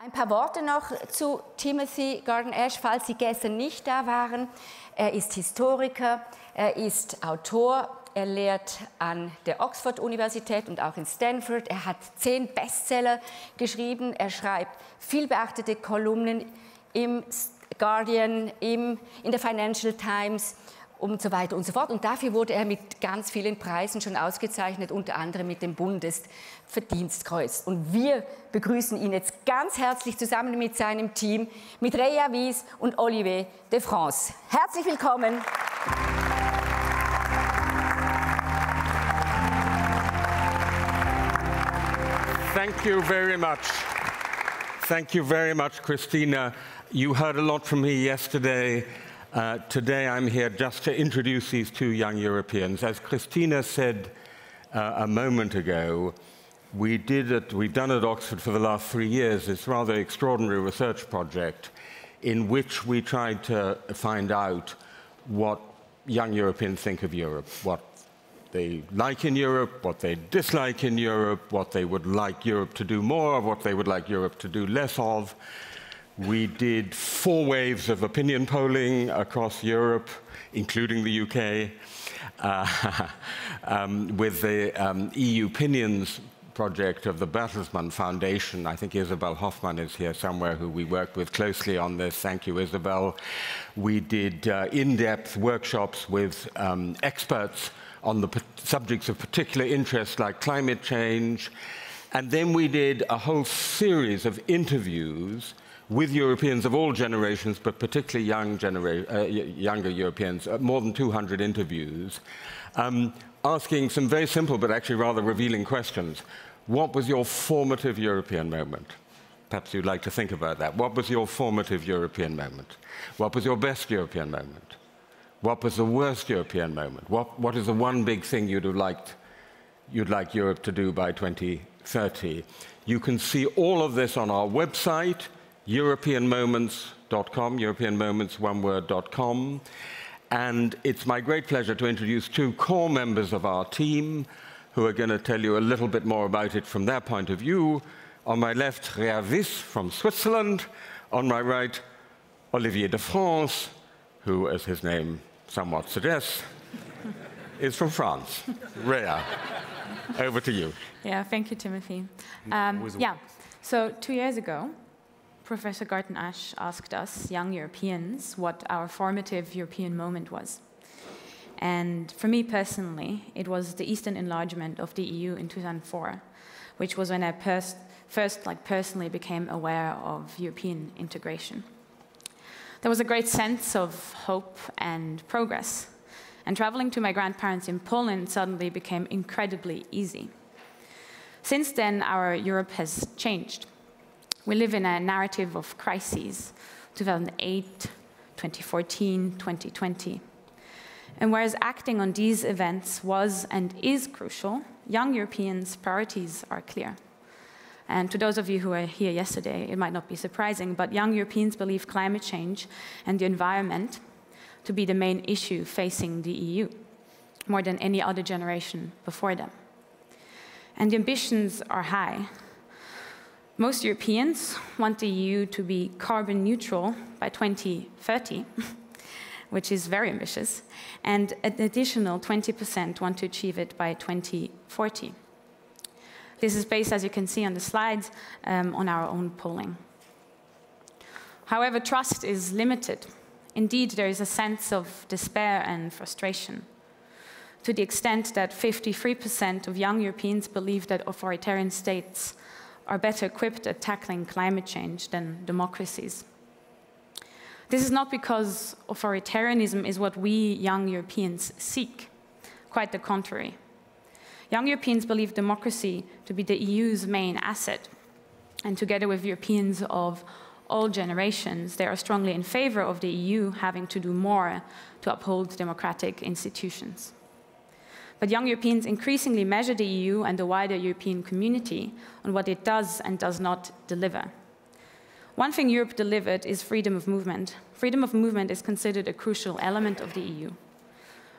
Ein paar Worte noch zu Timothy Garton Ash, falls Sie gestern nicht da waren. Er ist Historiker, er ist Autor, er lehrt an der Oxford-Universität und auch in Stanford. Er hat 10 Bestseller geschrieben, er schreibt vielbeachtete Kolumnen im Guardian, in der Financial Times und so weiter und so fort. Und dafür wurde er mit ganz vielen Preisen schon ausgezeichnet, unter anderem mit dem Bundesverdienstkreuz. Und wir begrüßen ihn jetzt ganz herzlich zusammen mit seinem Team, mit Reja Wyss und Olivier de France. Herzlich willkommen. Thank you very much. Thank you very much, Christina. You heard a lot from me yesterday. Today I'm here just to introduce these 2 young Europeans. As Christina said a moment ago, we've done at Oxford for the last 3 years this rather extraordinary research project in which we tried to find out what young Europeans think of Europe, what they like in Europe, what they dislike in Europe, what they would like Europe to do more of, what they would like Europe to do less of. We did 4 waves of opinion polling across Europe, including the UK, with the EU Opinions project of the Bertelsmann Foundation. I think Isabel Hoffmann is here somewhere, who we worked with closely on this. Thank you, Isabel. We did in-depth workshops with experts on the subjects of particular interest, like climate change. And then we did a whole series of interviews with Europeans of all generations, but particularly younger Europeans, more than 200 interviews, asking some very simple but actually rather revealing questions. What was your formative European moment? Perhaps you'd like to think about that. What was your formative European moment? What was your best European moment? What was the worst European moment? What is the one big thing you'd like Europe to do by 2030? You can see all of this on our website, europeanmoments.com, europeanmoments.com. And it's my great pleasure to introduce 2 core members of our team who are going to tell you a little bit more about it from their point of view. On my left, Reja Wyss from Switzerland. On my right, Olivier de France, who, as his name somewhat suggests, is from France. Reja, over to you. Yeah, thank you, Timothy. So 2 years ago, Professor Garton Ash asked us, young Europeans, what our formative European moment was. And for me personally, it was the Eastern enlargement of the EU in 2004, which was when I first personally became aware of European integration. There was a great sense of hope and progress, and traveling to my grandparents in Poland suddenly became incredibly easy. Since then, our Europe has changed. We live in a narrative of crises, 2008, 2014, 2020. And whereas acting on these events was and is crucial, young Europeans' priorities are clear. And to those of you who were here yesterday, it might not be surprising, but young Europeans believe climate change and the environment to be the main issue facing the EU, more than any other generation before them. And the ambitions are high. Most Europeans want the EU to be carbon neutral by 2030, which is very ambitious, and an additional 20% want to achieve it by 2040. This is based, as you can see on the slides, on our own polling. However, trust is limited. Indeed, there is a sense of despair and frustration, to the extent that 53% of young Europeans believe that authoritarian states are better equipped at tackling climate change than democracies. This is not because authoritarianism is what we young Europeans seek. Quite the contrary. Young Europeans believe democracy to be the EU's main asset, and together with Europeans of all generations, they are strongly in favor of the EU having to do more to uphold democratic institutions. But young Europeans increasingly measure the EU and the wider European community on what it does and does not deliver. One thing Europe delivered is freedom of movement. Freedom of movement is considered a crucial element of the EU,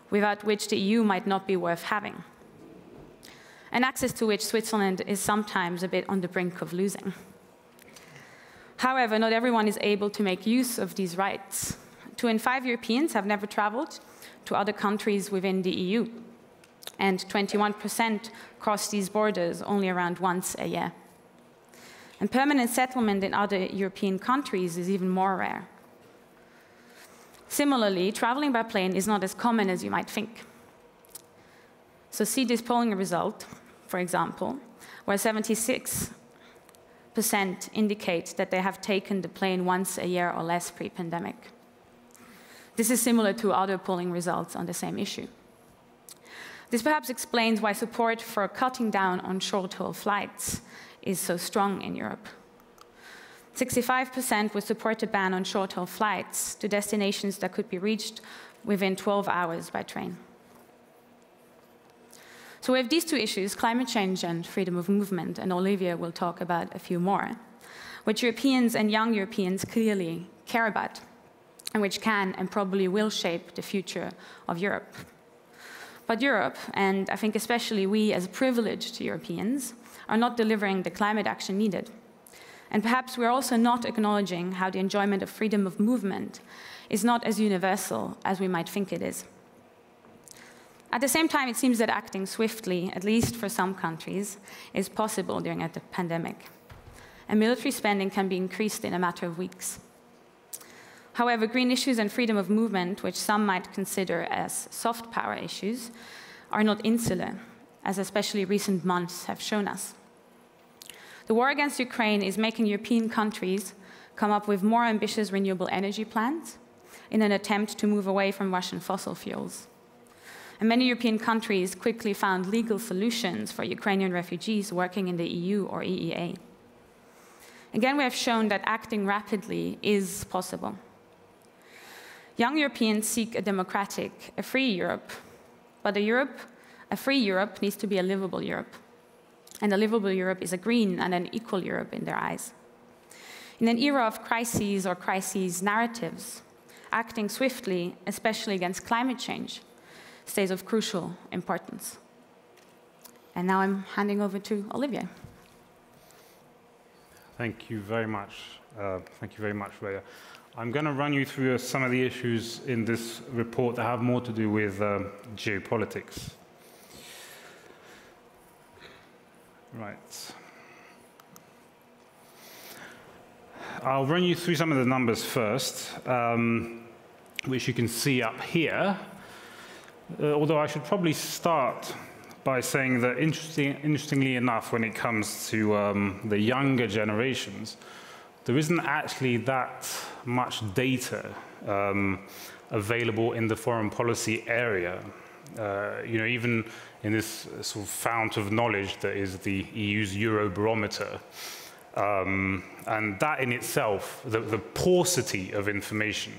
without which the EU might not be worth having, and access to which Switzerland is sometimes a bit on the brink of losing. However, not everyone is able to make use of these rights. 2 in 5 Europeans have never traveled to other countries within the EU, and 21% cross these borders only around once a year. And permanent settlement in other European countries is even more rare. Similarly, traveling by plane is not as common as you might think. So see this polling result, for example, where 76% indicate that they have taken the plane once a year or less pre-pandemic. This is similar to other polling results on the same issue. This perhaps explains why support for cutting down on short-haul flights is so strong in Europe. 65% would support a ban on short-haul flights to destinations that could be reached within 12 hours by train. So we have these two issues, climate change and freedom of movement, and Olivier will talk about a few more, which Europeans and young Europeans clearly care about, and which can and probably will shape the future of Europe. But Europe, and I think especially we as privileged Europeans, are not delivering the climate action needed. And perhaps we're also not acknowledging how the enjoyment of freedom of movement is not as universal as we might think it is. At the same time, it seems that acting swiftly, at least for some countries, is possible during a pandemic. And military spending can be increased in a matter of weeks. However, green issues and freedom of movement, which some might consider as soft power issues, are not insular, as especially recent months have shown us. The war against Ukraine is making European countries come up with more ambitious renewable energy plans in an attempt to move away from Russian fossil fuels. And many European countries quickly found legal solutions for Ukrainian refugees working in the EU or EEA. Again, we have shown that acting rapidly is possible. Young Europeans seek a democratic, a free Europe, but a free Europe needs to be a livable Europe. And a livable Europe is a green and an equal Europe in their eyes. In an era of crises or crises narratives, acting swiftly, especially against climate change, stays of crucial importance. And now I'm handing over to Olivier. Thank you very much. Reja. I'm going to run you through some of the issues in this report that have more to do with geopolitics. Right. I'll run you through some of the numbers first, which you can see up here. Although I should probably start by saying that interestingly enough, when it comes to the younger generations, there isn't actually that much data available in the foreign policy area. Even in this sort of fount of knowledge that is the EU's Eurobarometer. And that in itself, the paucity of information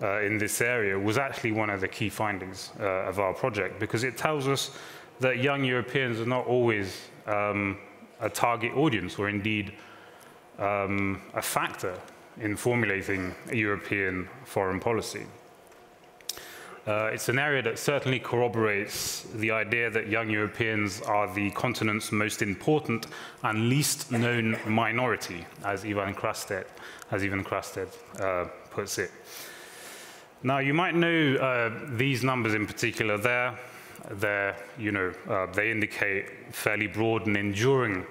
in this area was actually one of the key findings of our project, because it tells us that young Europeans are not always a target audience, or indeed a factor in formulating a European foreign policy. It's an area that certainly corroborates the idea that young Europeans are the continent's most important and least known minority, as Ivan Krasted puts it. Now, you might know these numbers in particular. They indicate fairly broad and enduring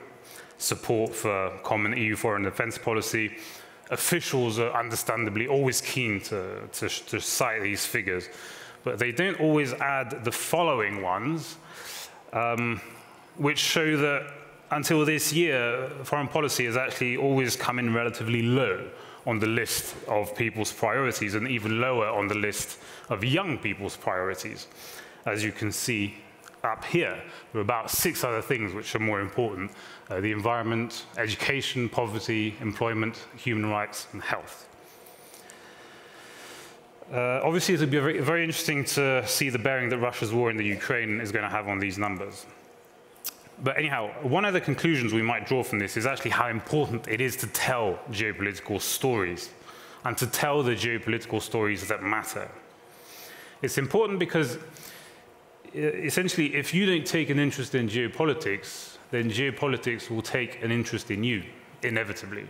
support for common EU foreign defense policy. Officials are understandably always keen to cite these figures, but they don't always add the following ones, which show that until this year, foreign policy has actually always come in relatively low on the list of people's priorities, and even lower on the list of young people's priorities. As you can see up here, there are about 6 other things which are more important: the environment, education, poverty, employment, human rights, and health. Obviously, it would be very, very interesting to see the bearing that Russia's war in the Ukraine is going to have on these numbers. But anyhow, one of the conclusions we might draw from this is actually how important it is to tell geopolitical stories, and to tell the geopolitical stories that matter. It's important because, essentially, if you don't take an interest in geopolitics, then geopolitics will take an interest in you, inevitably.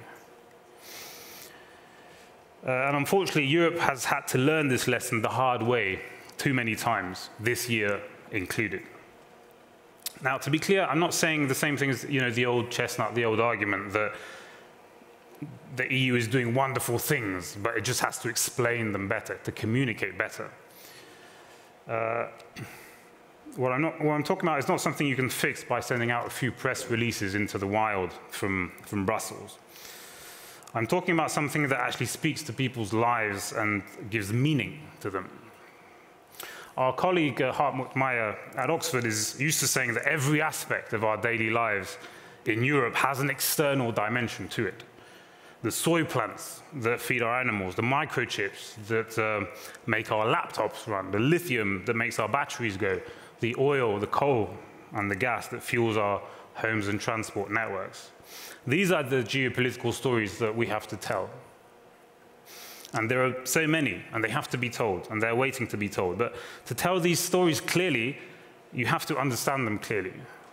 And unfortunately, Europe has had to learn this lesson the hard way too many times, this year included. Now, to be clear, I'm not saying the same thing as the old chestnut, the old argument that the EU is doing wonderful things, but it just has to explain them better, to communicate better. What I'm talking about is not something you can fix by sending out a few press releases into the wild from Brussels. I'm talking about something that actually speaks to people's lives and gives meaning to them. Our colleague Hartmut Meyer at Oxford is used to saying that every aspect of our daily lives in Europe has an external dimension to it. The soy plants that feed our animals, the microchips that make our laptops run, the lithium that makes our batteries go, the oil, the coal, and the gas that fuels our homes and transport networks. These are the geopolitical stories that we have to tell. And there are so many, and they have to be told, and they're waiting to be told. But to tell these stories clearly, you have to understand them clearly.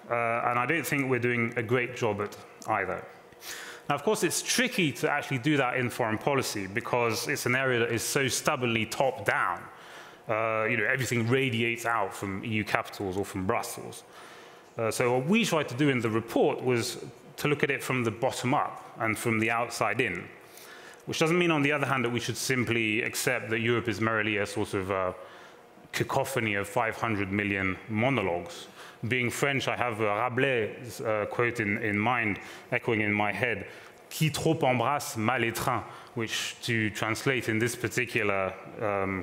And I don't think we're doing a great job at either. Now, of course, it's tricky to actually do that in foreign policy because it's an area that is so stubbornly top-down. Everything radiates out from EU capitals or from Brussels. So what we tried to do in the report was to look at it from the bottom up and from the outside in. Which doesn't mean, on the other hand, that we should simply accept that Europe is merely a sort of cacophony of 500 million monologues. Being French, I have Rabelais' quote in mind, echoing in my head, qui trop embrasse mal les trains, which to translate in this particular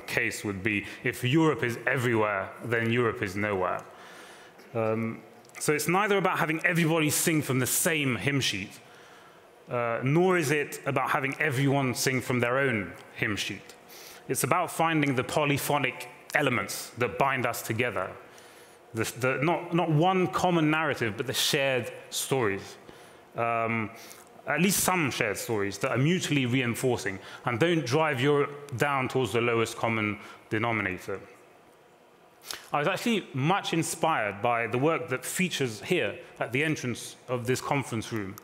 case would be, if Europe is everywhere, then Europe is nowhere. So it's neither about having everybody sing from the same hymn sheet, nor is it about having everyone sing from their own hymn sheet. It's about finding the polyphonic elements that bind us together. Not one common narrative, but the shared stories. At least some shared stories that are mutually reinforcing and don't drive Europe down towards the lowest common denominator. I was actually much inspired by the work that features here at the entrance of this conference room.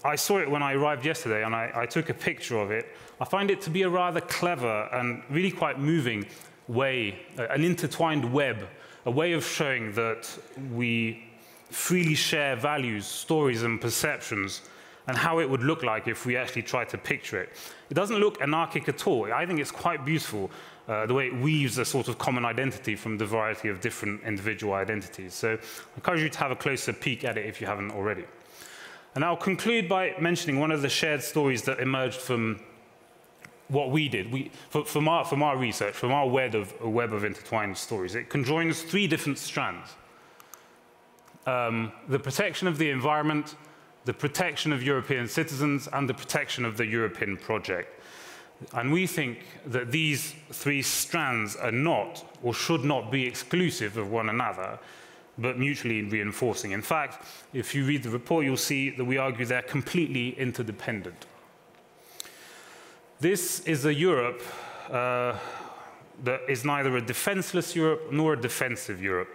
I saw it when I arrived yesterday, and I took a picture of it. I find it to be a rather clever and really quite moving way, an intertwined web, a way of showing that we freely share values, stories, and perceptions, and how it would look like if we actually tried to picture it. It doesn't look anarchic at all. I think it's quite beautiful, the way it weaves a sort of common identity from the variety of different individual identities. So I encourage you to have a closer peek at it if you haven't already. And I'll conclude by mentioning one of the shared stories that emerged from what we did, from our research, from our web of intertwined stories. It conjoins three different strands. The protection of the environment, the protection of European citizens, and the protection of the European project. And we think that these three strands are not, or should not be, exclusive of one another, but mutually reinforcing. In fact, if you read the report, you'll see that we argue they're completely interdependent. This is a Europe that is neither a defenseless Europe nor a defensive Europe.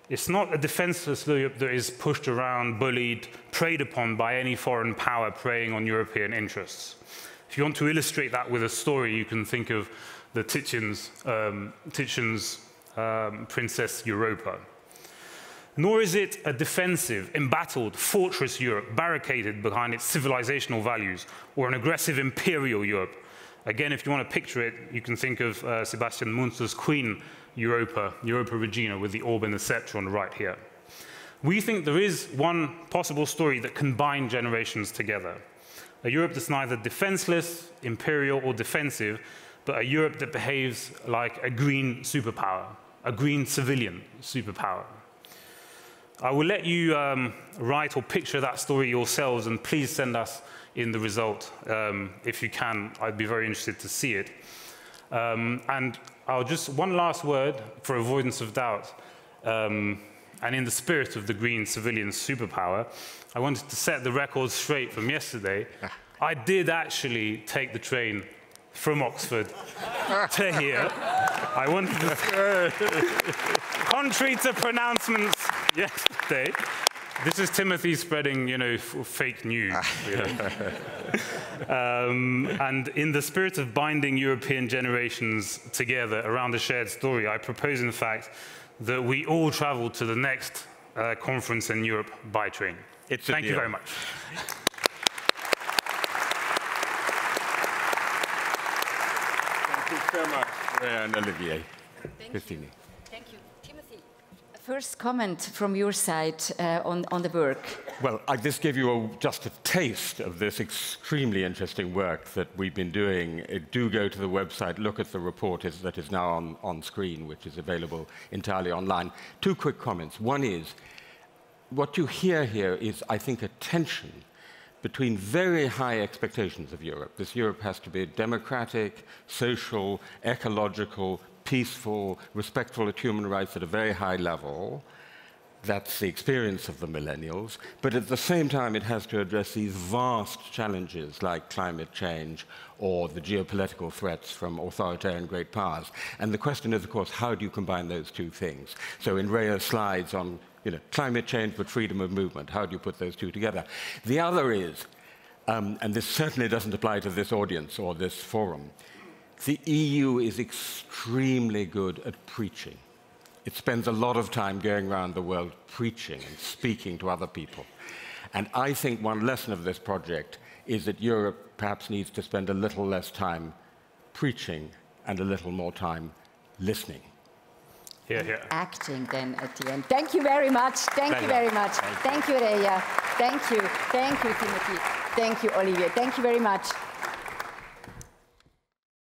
It's not a defenseless Europe that is pushed around, bullied, preyed upon by any foreign power preying on European interests. If you want to illustrate that with a story, you can think of the Titian's Princess Europa. Nor is it a defensive, embattled, fortress Europe, barricaded behind its civilizational values, or an aggressive imperial Europe. Again, if you want to picture it, you can think of Sebastian Munster's Queen Europa, Europa Regina, with the orb and the scepter on the right here. We think there is one possible story that can bind generations together. A Europe that's neither defenseless, imperial, or defensive, but a Europe that behaves like a green superpower, a green civilian superpower. I will let you write or picture that story yourselves, and please send us in the result if you can. I'd be very interested to see it. And I'll just, one last word for avoidance of doubt. And in the spirit of the green civilian superpower, I wanted to set the record straight from yesterday. I did actually take the train from Oxford to here. I wanted to, contrary to pronouncements yesterday, This is Timothy spreading, fake news. And in the spirit of binding European generations together around a shared story, I propose, in fact, that we all travel to the next conference in Europe by train. Thank you very much. Thank you so much, Reja and Olivier. Christine. Thank you. Timothy, a first comment from your side on the work. Well, I just gave you just a taste of this extremely interesting work that we've been doing. Do go to the website, look at the report that is now on screen, which is available entirely online. Two quick comments. One is, what you hear here is, I think, a tension between very high expectations of Europe. This Europe has to be democratic, social, ecological, peaceful, respectful of human rights at a very high level. That's the experience of the millennials. But at the same time, it has to address these vast challenges like climate change or the geopolitical threats from authoritarian great powers. And the question is, of course, how do you combine those two things? So in Reja's slides on climate change but freedom of movement, how do you put those two together? The other is, and this certainly doesn't apply to this audience or this forum, the EU is extremely good at preaching. It spends a lot of time going around the world preaching and speaking to other people. And I think one lesson of this project is that Europe perhaps needs to spend a little less time preaching and a little more time listening. Acting then at the end. Thank you very much. Thank you very much. Thank you, Reja. Thank you. Thank you, Timothy. Thank you, Olivier. Thank you very much.